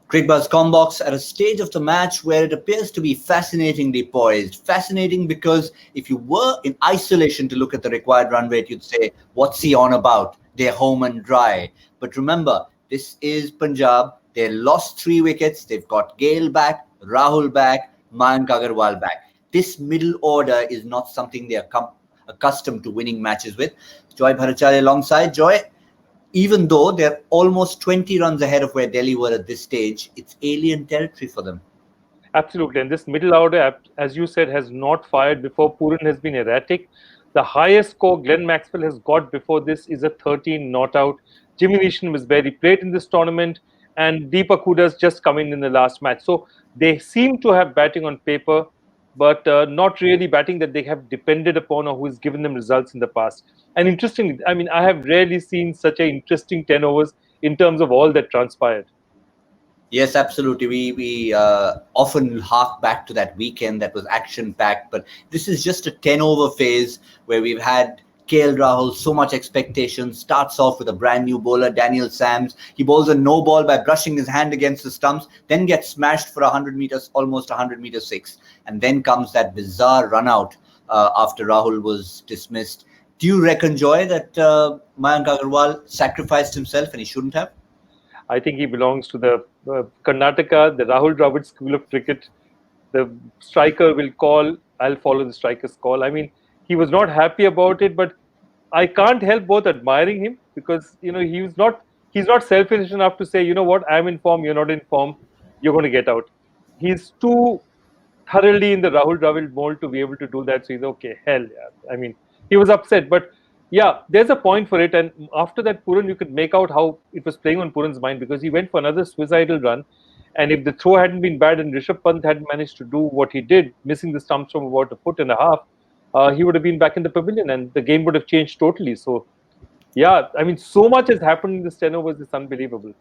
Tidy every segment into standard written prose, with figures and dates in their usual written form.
Cricbuzz Comm Box at a stage of the match where it appears to be fascinatingly poised. Fascinating because if you were in isolation to look at the required run rate, you'd say, what's he on about? They're home and dry. But remember, this is Punjab. They lost 3 wickets. They've got Gale back, Rahul back, Mayank Agarwal back. This middle order is not something they are accustomed to winning matches with. Joy Bhattacharjya alongside. Joy, even though they're almost 20 runs ahead of where Delhi were at this stage, it's alien territory for them. Absolutely. And this middle order, as you said, has not fired before. Pooran has been erratic. The highest score Glenn Maxwell has got before this is a 13 not out. Jimmy Neesham was barely played in this tournament, and Deepak Huda's just come in the last match. So they seem to have batting on paper, but not really batting that they have depended upon or who has given them results in the past. And interestingly, I mean, I have rarely seen such an interesting 10 overs in terms of all that transpired. Yes, absolutely. We often hark back to that weekend that was action-packed, but this is just a 10-over phase where we've had KL Rahul, so much expectation, starts off with a brand new bowler, Daniel Sams. He bowls a no ball by brushing his hand against the stumps, then gets smashed for 100 meters, almost 100 meter six. And then comes that bizarre run out after Rahul was dismissed. Do you reckon, Joy, that Mayank Agarwal sacrificed himself and he shouldn't have? I think he belongs to the Karnataka, the Rahul Dravid school of cricket. The striker will call, I'll follow the striker's call. I mean, he was not happy about it, but I can't help both admiring him because, you know, he's not selfish enough to say, you know what, I'm in form, you're not in form, you're going to get out. He's too thoroughly in the Rahul Dravid mold to be able to do that. So he's okay, hell yeah. I mean, he was upset, but yeah, there's a point for it. And after that, Pooran, you could make out how it was playing on Pooran's mind because he went for another suicidal run. And if the throw hadn't been bad and Rishabh Pant had managed to do what he did, missing the stumps from about 1.5 feet, he would have been back in the pavilion and the game would have changed totally. So, yeah, I mean, so much has happened in this 10 overs. It's unbelievable.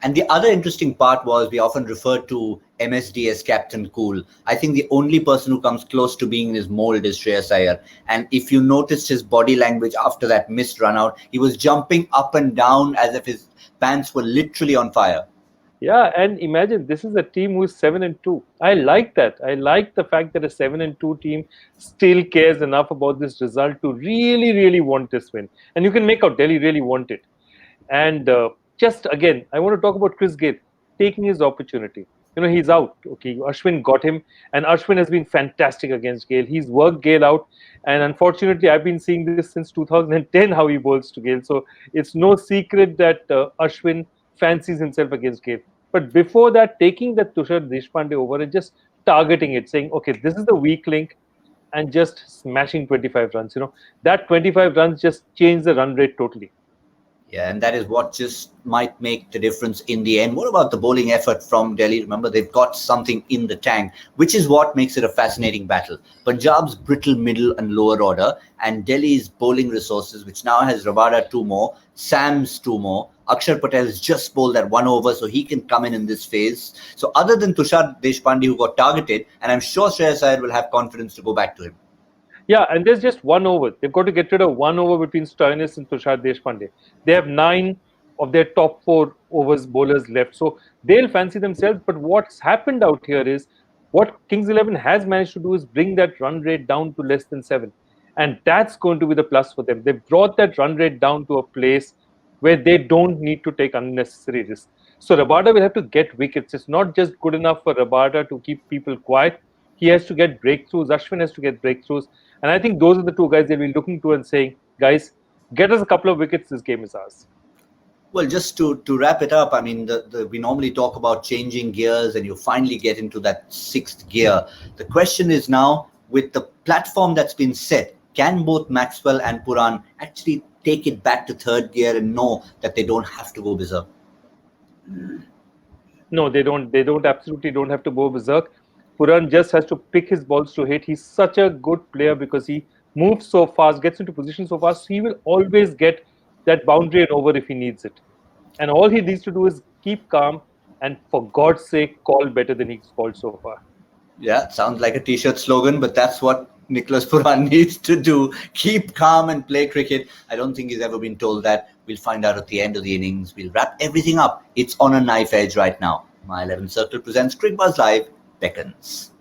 And the other interesting part was we often refer to MSD as Captain Cool. I think the only person who comes close to being in his mold is Shreyas Iyer. And if you noticed his body language after that missed run out, he was jumping up and down as if his pants were literally on fire. Yeah, and imagine this is a team who is 7-2. I like that. I like the fact that a 7-2 team still cares enough about this result to really, really want this win. And you can make out Delhi really want it. And just again, I want to talk about Chris Gayle taking his opportunity. You know, he's out. Okay, Ashwin got him, and Ashwin has been fantastic against Gale. He's worked Gale out, and unfortunately, I've been seeing this since 2010 how he bowls to Gale. So it's no secret that Ashwin fancies himself against Gale. But before that, taking that Tushar Deshpande over and just targeting it, saying, okay, this is the weak link, and just smashing 25 runs. You know, that 25 runs just changed the run rate totally. Yeah, and that is what just might make the difference in the end. What about the bowling effort from Delhi? Remember, they've got something in the tank, which is what makes it a fascinating battle. Punjab's brittle middle and lower order, and Delhi's bowling resources, which now has Rabada 2 more, Sam's 2 more. Akshar Patel has just bowled that 1 over, so he can come in this phase. So other than Tushar Deshpande, who got targeted, and I'm sure Shreyas Iyer will have confidence to go back to him. Yeah, and there's just 1 over. They've got to get rid of 1 over between Stoinis and Tushar Deshpande. They have 9 of their top 4 overs bowlers left. So they'll fancy themselves. But what's happened out here is what Kings 11 has managed to do is bring that run rate down to less than 7. And that's going to be the plus for them. They've brought that run rate down to a place where they don't need to take unnecessary risks. So Rabada will have to get wickets. It's not just good enough for Rabada to keep people quiet. He has to get breakthroughs. Ashwin has to get breakthroughs. And I think those are the 2 guys they'll be looking to and saying, guys, get us a couple of wickets. This game is ours. Well, just to wrap it up, I mean, we normally talk about changing gears and you finally get into that 6th gear. The question is now, with the platform that's been set, can both Maxwell and Pooran actually take it back to 3rd gear and know that they don't have to go berserk? No, they don't. They absolutely don't have to go berserk. Pooran just has to pick his balls to hit. He's such a good player because he moves so fast, gets into position so fast. So he will always get that boundary and over if he needs it. And all he needs to do is keep calm and, for God's sake, call better than he's called so far. Yeah, sounds like a t-shirt slogan, but that's what Nicholas Pooran needs to do. Keep calm and play cricket. I don't think he's ever been told that. We'll find out at the end of the innings. We'll wrap everything up. It's on a knife edge right now. My 11th Circle presents Cricbuzz Live beckons.